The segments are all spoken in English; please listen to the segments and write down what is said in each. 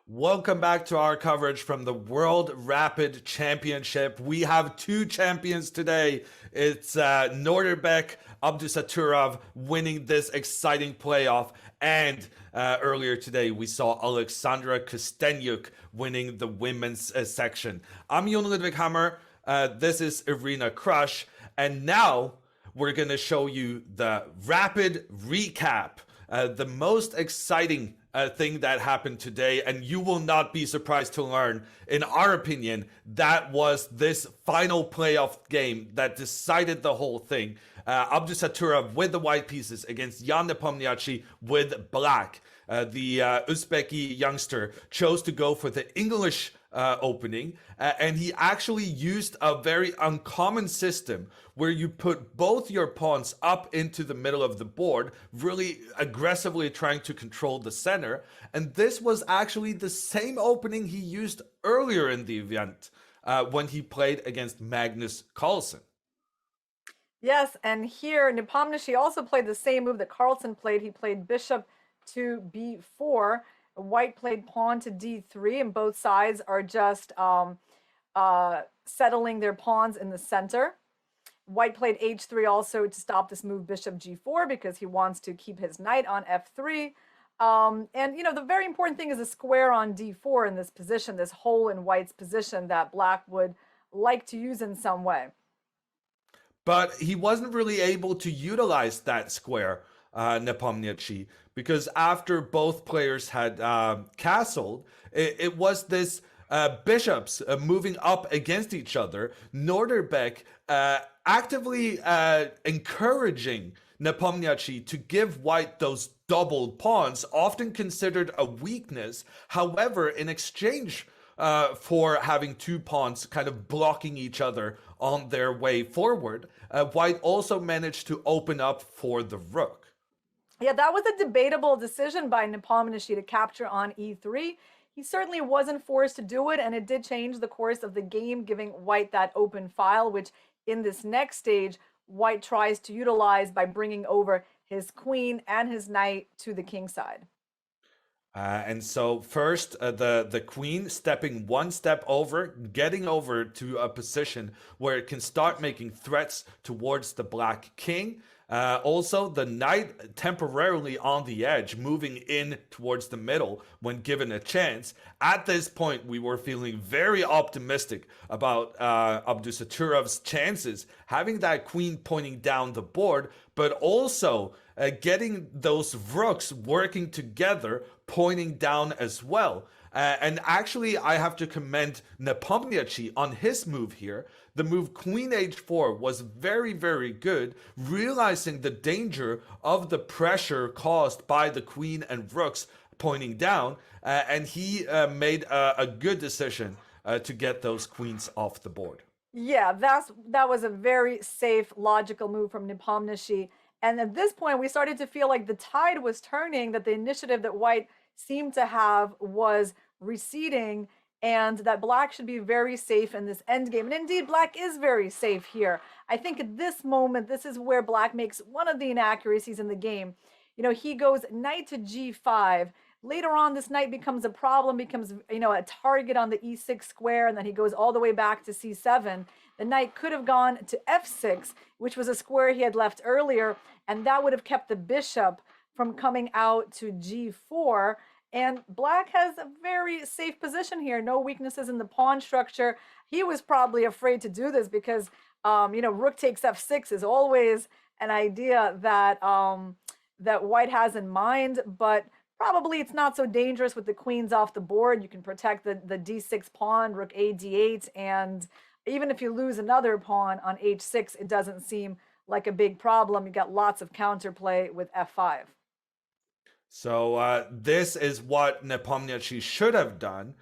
Welcome back to our coverage from the World Rapid Championship. We have two champions today. It's Nodirbek Abdusattorov winning this exciting playoff. And earlier today, we saw Alexandra Kostenyuk winning the women's section. I'm Jon Ludvig. This is Irina Krush. And now we're going to show you the rapid recap, the most exciting thing that happened today, and you will not be surprised to learn, in our opinion, that was this final playoff game that decided the whole thing. Abdusattorov with the white pieces against Ian Nepomniachtchi with black. The Uzbeki youngster chose to go for the English opening, and he actually used a very uncommon system where you put both your pawns up into the middle of the board, really aggressively trying to control the center. And this was actually the same opening he used earlier in the event when he played against Magnus Carlsen. Yes, and here Nepomniachtchi also played the same move that Carlsen played. He played bishop to b4. White played pawn to d3, and both sides are just settling their pawns in the center. White played h3 also to stop this move bishop g4 because he wants to keep his knight on f3. And, you know, the very important thing is a square on d4 in this position, this hole in White's position that Black would like to use in some way. But he wasn't really able to utilize that square, Nepomniachtchi, because after both players had castled, it was this bishops moving up against each other. Nodirbek actively encouraging Nepomniachtchi to give White those doubled pawns, often considered a weakness. However, in exchange for having two pawns kind of blocking each other on their way forward, White also managed to open up for the rook. Yeah, that was a debatable decision by Nepomniachtchi to capture on e3. He certainly wasn't forced to do it, and it did change the course of the game, giving White that open file, which in this next stage, White tries to utilize by bringing over his queen and his knight to the king side. And so first, the queen stepping one step over, getting over to a position where it can start making threats towards the black king. Also, the knight temporarily on the edge, moving in towards the middle when given a chance. At this point, we were feeling very optimistic about Abdusattorov's chances, having that queen pointing down the board, but also getting those rooks working together, pointing down as well. And actually, I have to commend Nepomniachtchi on his move here. The move queen h4 was very, very good, realizing the danger of the pressure caused by the queen and rooks pointing down. And he made a good decision to get those queens off the board. Yeah, that was a very safe, logical move from Nepomniachtchi. And at this point, we started to feel like the tide was turning, that the initiative that White seemed to have was receding, and that Black should be very safe in this endgame. And indeed, Black is very safe here. I think at this moment, this is where Black makes one of the inaccuracies in the game. You know, he goes knight to g5. Later on, this knight becomes a problem, becomes, you know, a target on the e6 square, and then he goes all the way back to c7. The knight could have gone to f6, which was a square he had left earlier, and that would have kept the bishop from coming out to g4. And Black has a very safe position here. No weaknesses in the pawn structure. He was probably afraid to do this because, you know, rook takes f6 is always an idea that that White has in mind, but probably it's not so dangerous with the queens off the board. You can protect the d6 pawn, rook a d8, and even if you lose another pawn on h6, it doesn't seem like a big problem. You got lots of counterplay with f5. So this is what Nepomniachtchi should have done.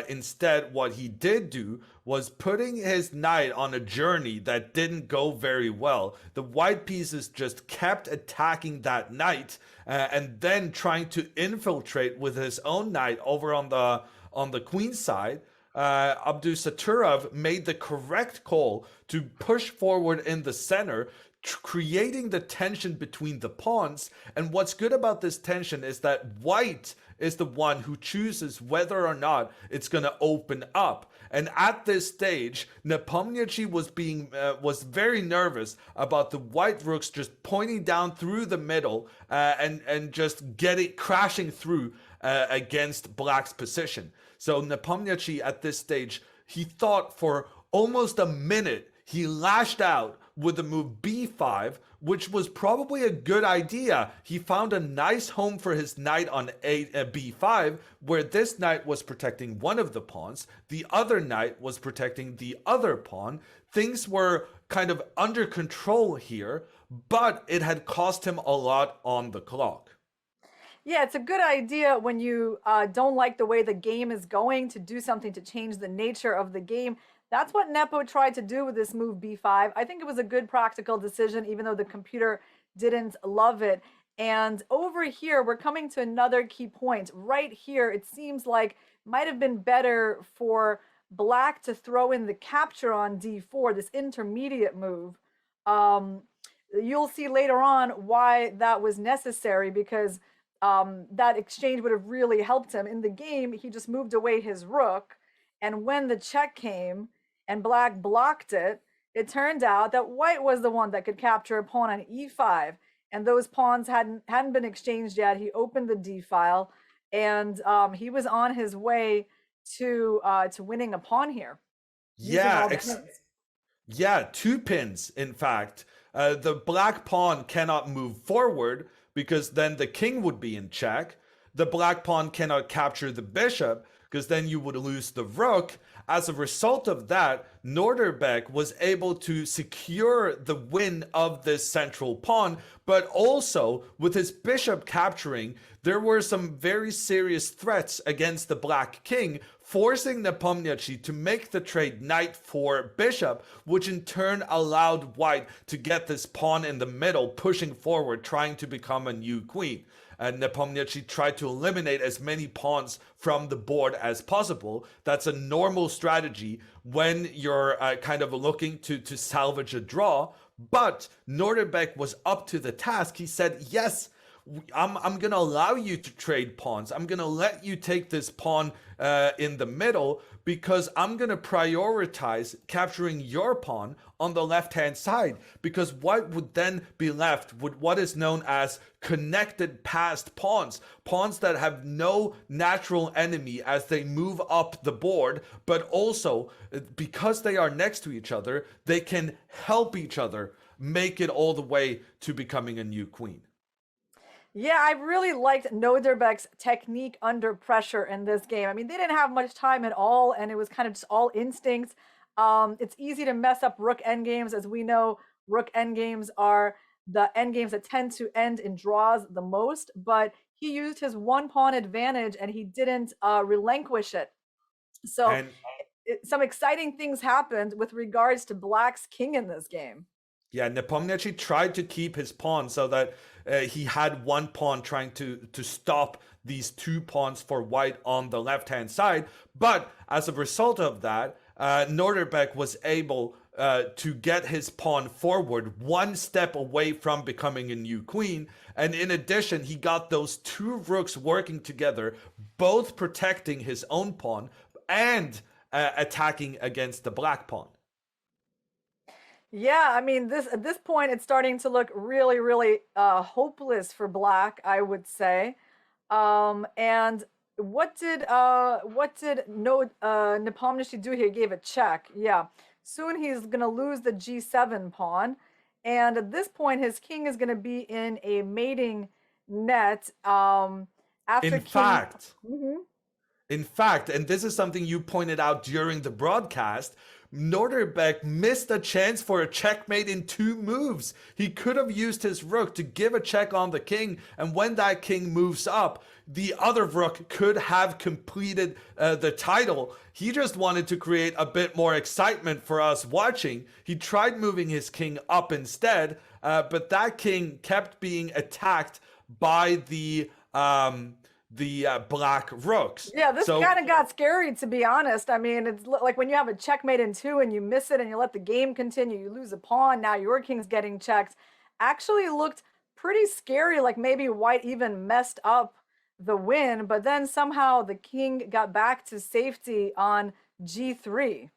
Instead, what he did do was putting his knight on a journey that didn't go very well. The white pieces just kept attacking that knight and then trying to infiltrate with his own knight over on the queen side. Abdusattorov made the correct call to push forward in the center, creating the tension between the pawns. And what's good about this tension is that white is the one who chooses whether or not it's going to open up. And at this stage, Nepomniachtchi was very nervous about the white rooks just pointing down through the middle and just crashing through against black's position. So Nepomniachtchi at this stage, he thought for almost a minute. He lashed out with the move b5, which was probably a good idea. He found a nice home for his knight on b5, where this knight was protecting one of the pawns. The other knight was protecting the other pawn. Things were kind of under control here, but it had cost him a lot on the clock. Yeah, it's a good idea when you don't like the way the game is going to do something to change the nature of the game. That's what Nepo tried to do with this move b5. I think it was a good practical decision, even though the computer didn't love it. And over here, we're coming to another key point. Right here, it seems like might have been better for black to throw in the capture on d4, this intermediate move. You'll see later on why that was necessary, because that exchange would have really helped him. In the game, he just moved away his rook. And when the check came and black blocked it, it turned out that white was the one that could capture a pawn on e5. And those pawns hadn't been exchanged yet. He opened the d file, and he was on his way to winning a pawn here. Yeah, yeah, 2 pins, in fact. The black pawn cannot move forward because then the king would be in check. The black pawn cannot capture the bishop because then you would lose the rook. As a result of that, Nodirbek was able to secure the win of this central pawn, but also with his bishop capturing, there were some very serious threats against the black king, forcing Nepomniachtchi to make the trade knight for bishop, which in turn allowed white to get this pawn in the middle, pushing forward, trying to become a new queen. Nepomniachtchi tried to eliminate as many pawns from the board as possible. That's a normal strategy when you're kind of looking to salvage a draw. But Nodirbek was up to the task. He said, yes, I'm going to allow you to trade pawns. I'm going to let you take this pawn in the middle because I'm going to prioritize capturing your pawn on the left-hand side, because white would then be left with what is known as connected passed pawns, pawns that have no natural enemy as they move up the board, but also because they are next to each other, they can help each other make it all the way to becoming a new queen. Yeah, I really liked Nodirbek's technique under pressure in this game. I mean, they didn't have much time at all, and it was kind of just all instincts. It's easy to mess up rook endgames. As we know, rook endgames are the endgames that tend to end in draws the most, but he used his 1 pawn advantage and he didn't relinquish it. So some exciting things happened with regards to black's king in this game. Yeah, Nepomniachtchi tried to keep his pawn so that he had 1 pawn trying to stop these 2 pawns for white on the left-hand side. But as a result of that, Nodirbek was able to get his pawn forward 1 step away from becoming a new queen. And in addition, he got those 2 rooks working together, both protecting his own pawn and attacking against the black pawn. Yeah, I mean, at this point, it's starting to look really, really hopeless for black, I would say. And what did Nepomniachtchi do here? He gave a check. Yeah. Soon he's going to lose the g7 pawn. And at this point, his king is going to be in a mating net. In fact, and this is something you pointed out during the broadcast, Nodirbek missed a chance for a checkmate in 2 moves. He could have used his rook to give a check on the king, and when that king moves up, the other rook could have completed the title. He just wanted to create a bit more excitement for us watching. He tried moving his king up instead, but that king kept being attacked by the the black rooks. Yeah, this So kind of got scary, to be honest. I mean, it's like when you have a checkmate in 2 and you miss it and you let the game continue, you lose a pawn, now your king's getting checked. Actually looked pretty scary, like maybe white even messed up the win, but then somehow the king got back to safety on g3.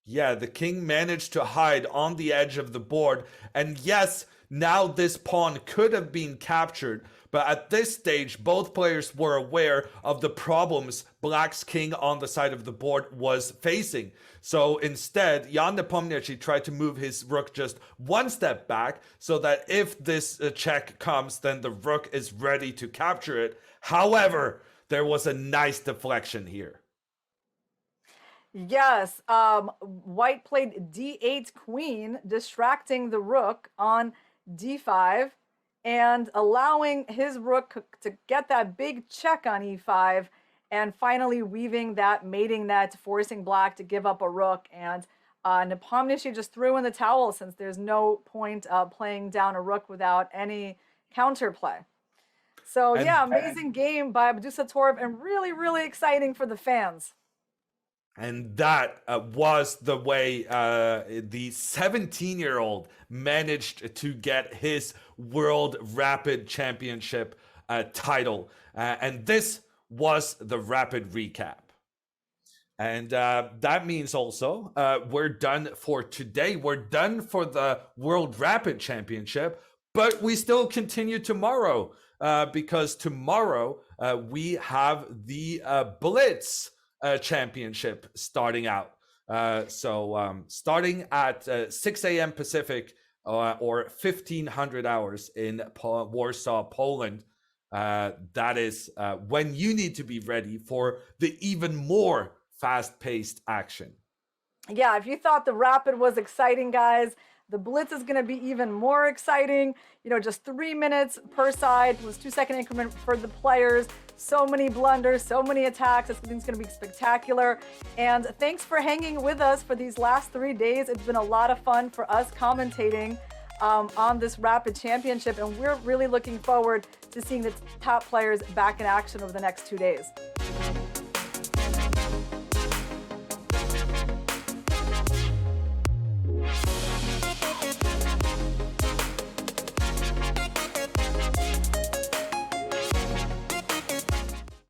yeah, the king managed to hide on the edge of the board. And yes, now this pawn could have been captured. But at this stage, both players were aware of the problems black's king on the side of the board was facing. So instead, Ian Nepomniachtchi tried to move his rook just one step back so that if this check comes, then the rook is ready to capture it. However, there was a nice deflection here. Yes, white played d8 queen, distracting the rook on d5 and allowing his rook to get that big check on e5 and finally weaving that mating net, forcing black to give up a rook. And Nepomniachtchi just threw in the towel since there's no point playing down a rook without any counterplay. So yeah, amazing game by Abdusattorov and really, really exciting for the fans. And that was the way the 17-year-old managed to get his World Rapid Championship title. And this was the Rapid recap. And that means also we're done for today. We're done for the World Rapid Championship, but we still continue tomorrow because tomorrow we have the Blitz championship starting out. So starting at 6 a.m. Pacific or 1500 hours in Warsaw, Poland. That is when you need to be ready for the even more fast-paced action. Yeah, if you thought the Rapid was exciting, guys, the Blitz is going to be even more exciting. You know, just 3 minutes per side, it was 2-second increment for the players. So many blunders, so many attacks. This thing's going to be spectacular. And thanks for hanging with us for these last 3 days. It's been a lot of fun for us commentating on this Rapid Championship. And we're really looking forward to seeing the top players back in action over the next 2 days.